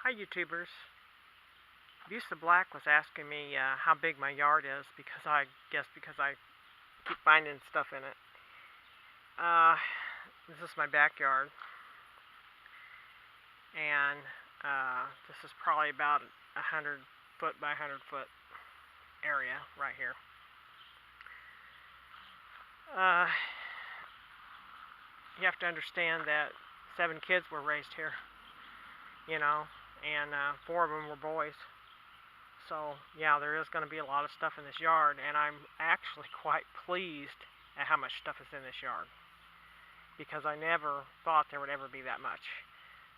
Hi YouTubers. Visa Black was asking me how big my yard is because I keep finding stuff in it. This is my backyard, and this is probably about 100-foot by 100-foot area right here. You have to understand that 7 kids were raised here, you know, and 4 of them were boys. So yeah, there is going to be a lot of stuff in this yard, and I'm actually quite pleased at how much stuff is in this yard, because I never thought there would ever be that much.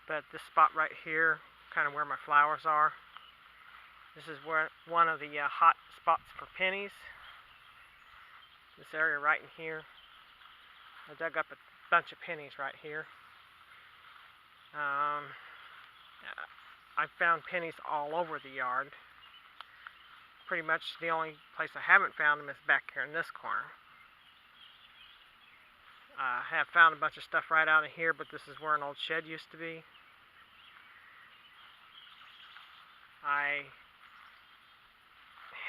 But this spot right here, kind of where my flowers are, this is where one of the hot spots for pennies. This area right in here, I dug up a bunch of pennies right here. I've found pennies all over the yard. Pretty much the only place I haven't found them is back here in this corner. I have found a bunch of stuff right out of here, but this is where an old shed used to be. I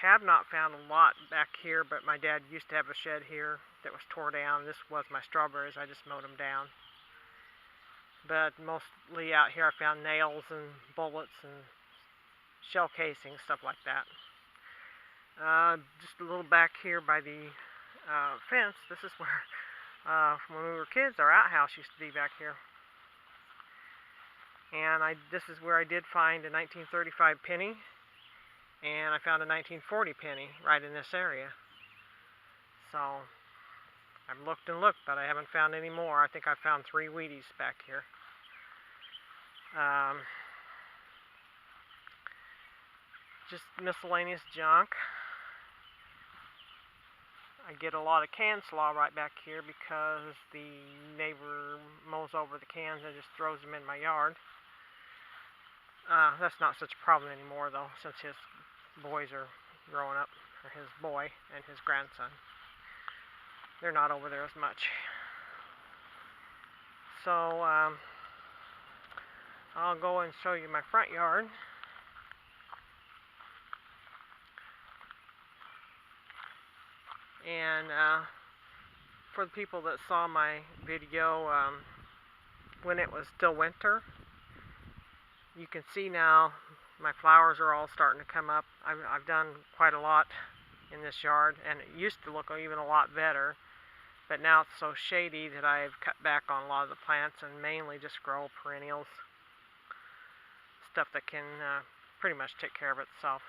have not found a lot back here, but my dad used to have a shed here that was tore down. This was my strawberries. I just mowed them down. But mostly out here I found nails and bullets and shell casings, stuff like that. Just a little back here by the fence, this is where, when we were kids, our outhouse used to be back here. And this is where I did find a 1935 penny, and I found a 1940 penny right in this area. So I've looked and looked, but I haven't found any more. I think I found 3 Wheaties back here. Just miscellaneous junk. I get a lot of can slaw right back here because the neighbor mows over the cans and just throws them in my yard. That's not such a problem anymore though, since his boys are growing up, or his boy and his grandson. They're not over there as much. So I'll go and show you my front yard. And for the people that saw my video when it was still winter, you can see now my flowers are all starting to come up. I've done quite a lot in this yard, and it used to look even a lot better, but now it's so shady that I've cut back on a lot of the plants and mainly just grow perennials, stuff that can pretty much take care of itself.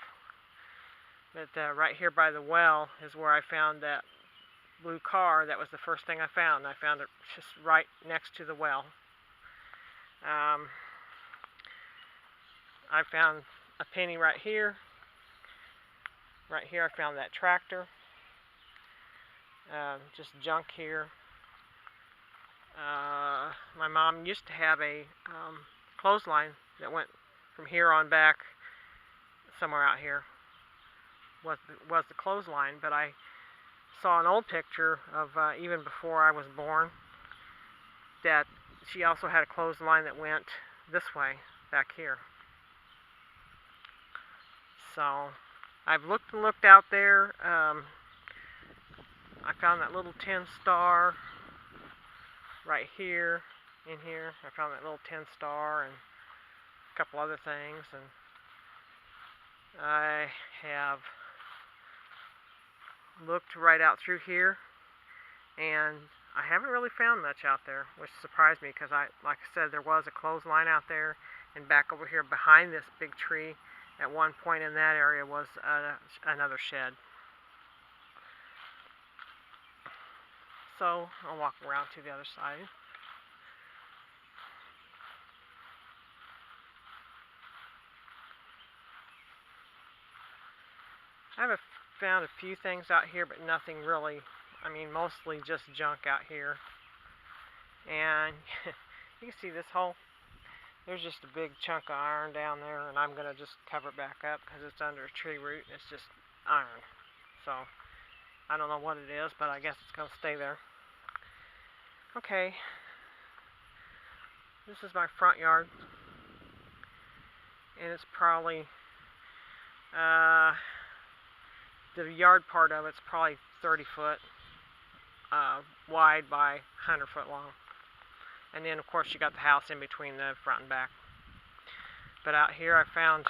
But right here by the well is where I found that blue car. That was the first thing I found. I found it just right next to the well. I found a penny right here. Right here I found that tractor. Just junk here. My mom used to have a clothesline that went from here on back somewhere out here. Was the clothesline, but I saw an old picture of even before I was born that she also had a clothesline that went this way back here. So I've looked and looked out there. I found that little tin star right here, in here. I found that little tin star and a couple other things, and I have looked right out through here, and I haven't really found much out there, which surprised me because like I said, there was a clothesline out there, and back over here behind this big tree at one point in that area was another shed. So I'll walk around to the other side. I have found a few things out here, but nothing really. I mean, mostly just junk out here. And you can see this hole. There's just a big chunk of iron down there, and I'm going to just cover it back up because it's under a tree root and it's just iron. So I don't know what it is, but I guess it's going to stay there. Okay. This is my front yard. and it's probably, the yard part of it's probably 30 foot wide by 100 foot long. And then of course you got the house in between the front and back. But out here I found,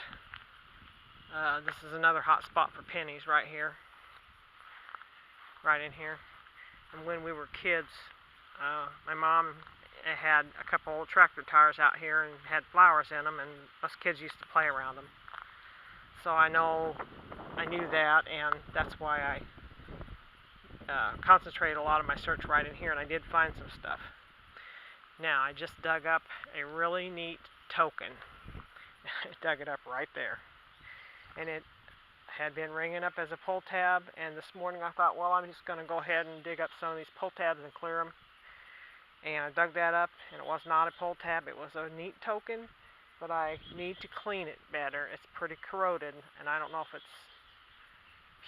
this is another hot spot for pennies right here. Right in here. And when we were kids, my mom had a couple old tractor tires out here and had flowers in them, and us kids used to play around them. So I knew that, and that's why I concentrated a lot of my search right in here, and I did find some stuff. Now, I just dug up a really neat token. I dug it up right there. And it had been ringing up as a pull tab, and this morning I thought, well, I'm just going to go ahead and dig up some of these pull tabs and clear them. And I dug that up, and it was not a pull tab, it was a neat token, but I need to clean it better. It's pretty corroded, and I don't know if it's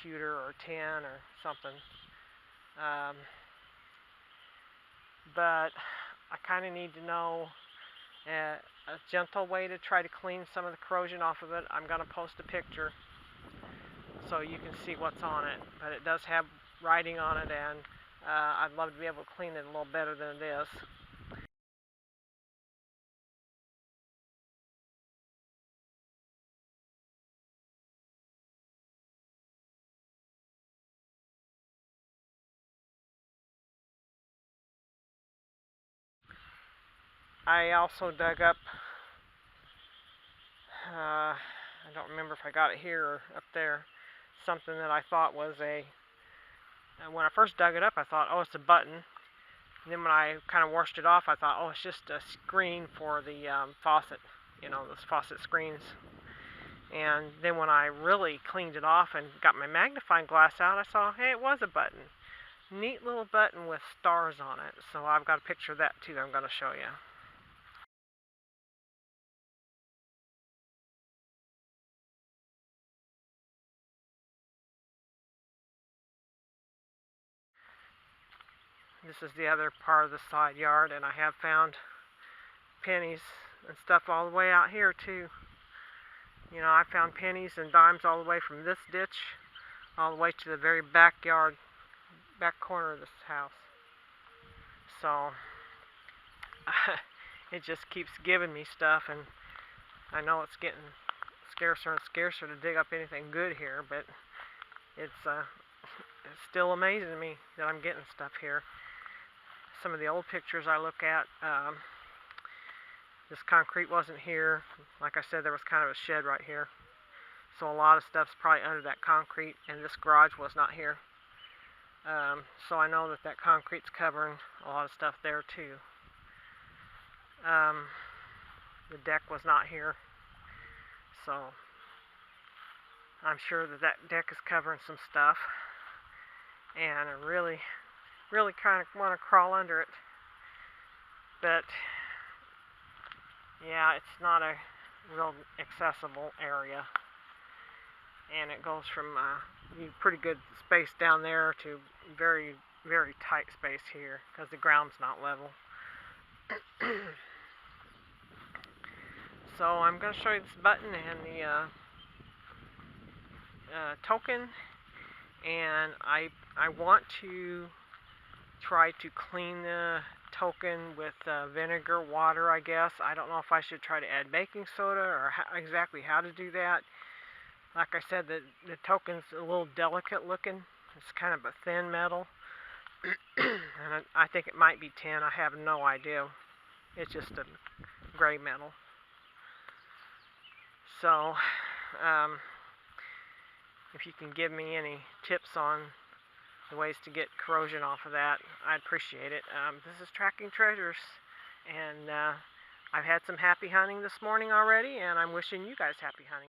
pewter or tin or something. But I kind of need to know a gentle way to try to clean some of the corrosion off of it. I'm going to post a picture so you can see what's on it, but it does have writing on it, and I'd love to be able to clean it a little better than it is. I also dug up, I don't remember if I got it here or up there, something that I thought was when I first dug it up I thought, oh, it's a button. And then when I kind of washed it off I thought, oh, it's just a screen for the faucet, you know, those faucet screens. And then when I really cleaned it off and got my magnifying glass out, I saw, hey, it was a button. Neat little button with stars on it. So I've got a picture of that too that I'm going to show you. This is the other part of the side yard, and I have found pennies and stuff all the way out here too. You know, I found pennies and dimes all the way from this ditch all the way to the very backyard, back corner of this house. So it just keeps giving me stuff, and I know it's getting scarcer and scarcer to dig up anything good here, but it's still amazing to me that I'm getting stuff here. Some of the old pictures I look at, this concrete wasn't here. Like I said, there was kind of a shed right here. So a lot of stuff's probably under that concrete, and this garage was not here. So I know that concrete's covering a lot of stuff there too. The deck was not here. So I'm sure that deck is covering some stuff. And I really kind of want to crawl under it. But yeah, it's not a real accessible area, and it goes from pretty good space down there to very tight space here because the ground's not level. So I'm going to show you this button and the token, and I want to try to clean the token with vinegar, water, I guess. I don't know if I should try to add baking soda or exactly how to do that. Like I said, the token's a little delicate looking. It's kind of a thin metal. And I think it might be tin. I have no idea. It's just a gray metal. So, if you can give me any tips on the ways to get corrosion off of that, I'd appreciate it. This is Tracking Treasures, and I've had some happy hunting this morning already, and I'm wishing you guys happy hunting.